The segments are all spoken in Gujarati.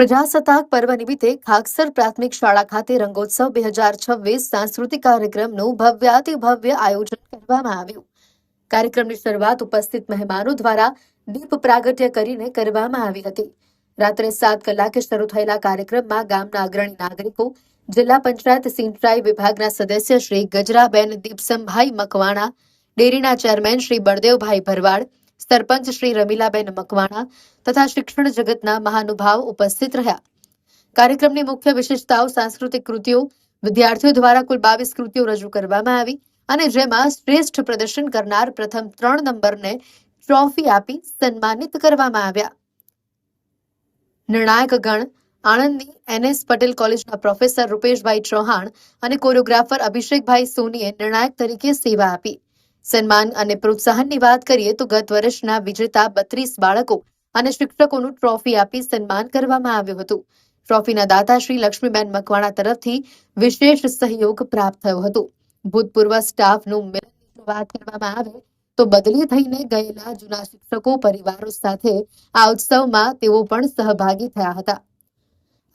પ્રજાસત્તાક પર્વ નિમિત્તે ખાકસર પ્રાથમિક શાળા ખાતે રંગોત્સવ 2026 સાંસ્કૃતિક કાર્યક્રમનું ભવ્યાતિભવ્ય આયોજન કરવામાં આવ્યું. કાર્યક્રમની શરૂઆત ઉપસ્થિત મહેમાનો દ્વારા દીપ પ્રાગટ્ય કરીને કરવામાં આવી હતી. રાત્રે 7 કલાકે શરૂ થયેલા કાર્યક્રમમાં ગામના અગ્રણી નાગરિકો, જિલ્લા પંચાયત સિંચાઈ વિભાગના સદસ્ય શ્રી ગજરાબેન દીપસમભાઈ મકવાણા, ડેરીના ચેરમેન શ્રી બળદેવભાઈ ભરવાડ, સરપંચ શ્રી રમીલાબેન મકવાણા તથા શિક્ષણ જગતના મહાનુભાવ ઉપસ્થિત રહ્યા. કાર્યક્રમની મુખ્ય વિશેષતાઓ સાંસ્કૃતિક કૃતિઓ, વિદ્યાર્થીઓ દ્વારા કુલ 22 કૃતિઓ રજૂ કરવામાં આવી અને જેમાં શ્રેષ્ઠ પ્રદર્શન કરનાર પ્રથમ 3 નંબરને ટ્રોફી આપી સન્માનિત કરવામાં આવ્યા. નિર્ણાયક ગણ આણંદની NS પટેલ કોલેજના પ્રોફેસર રૂપેશભાઈ ચૌહાણ અને કોરિયોગ્રાફર અભિષેકભાઈ સોનીએ નિર્ણાયક તરીકે સેવા આપી. સન્માન અને પ્રોત્સાહનની વાત કરીએ તો ગત વર્ષના વિજેતા 32 બાળકો અને શિક્ષકોનું ટ્રોફી આપી સન્માન કરવામાં આવ્યું હતું. ટ્રોફીના દાતા શ્રી લક્ષ્મીબેન મકવાણા તરફથી વિશેષ સહયોગ પ્રાપ્ત થયો હતો. ભૂતપૂર્વ સ્ટાફનું મિલનની વાત કરવામાં આવે તો બદલી થઈને ગયેલા જૂના શિક્ષકો પરિવારો સાથે આ ઉત્સવમાં તેઓ પણ સહભાગી થયા હતા.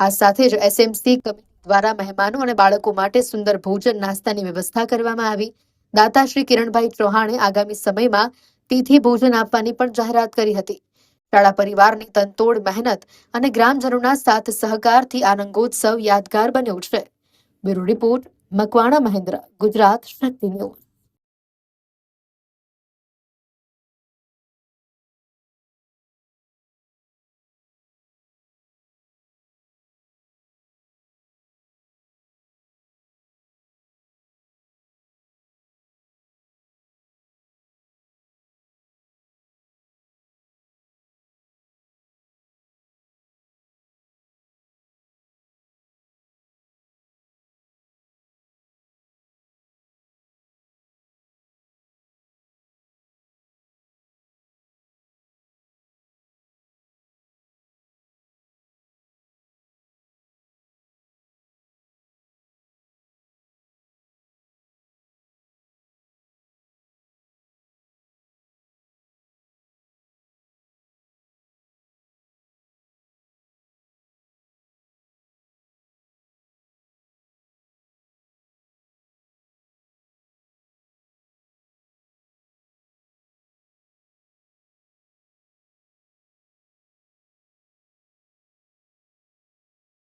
આ સાથે જ SMC કમિટી દ્વારા મહેમાનો અને બાળકો માટે સુંદર ભોજન નાસ્તાની વ્યવસ્થા કરવામાં આવી. દાતા શ્રી કિરણભાઈ ચૌહાણે આગામી સમયમાં તિથિ ભોજન આપવાની પણ જાહેરાત કરી હતી. શાળા પરિવારની તનતોડ મહેનત અને ગ્રામજનોના સાથ સહકારથી આ રંગોત્સવ યાદગાર બન્યો છે. બ્યુરો રિપોર્ટ, મકવાણા મહેન્દ્ર, ગુજરાત શક્તિ ન્યૂઝ.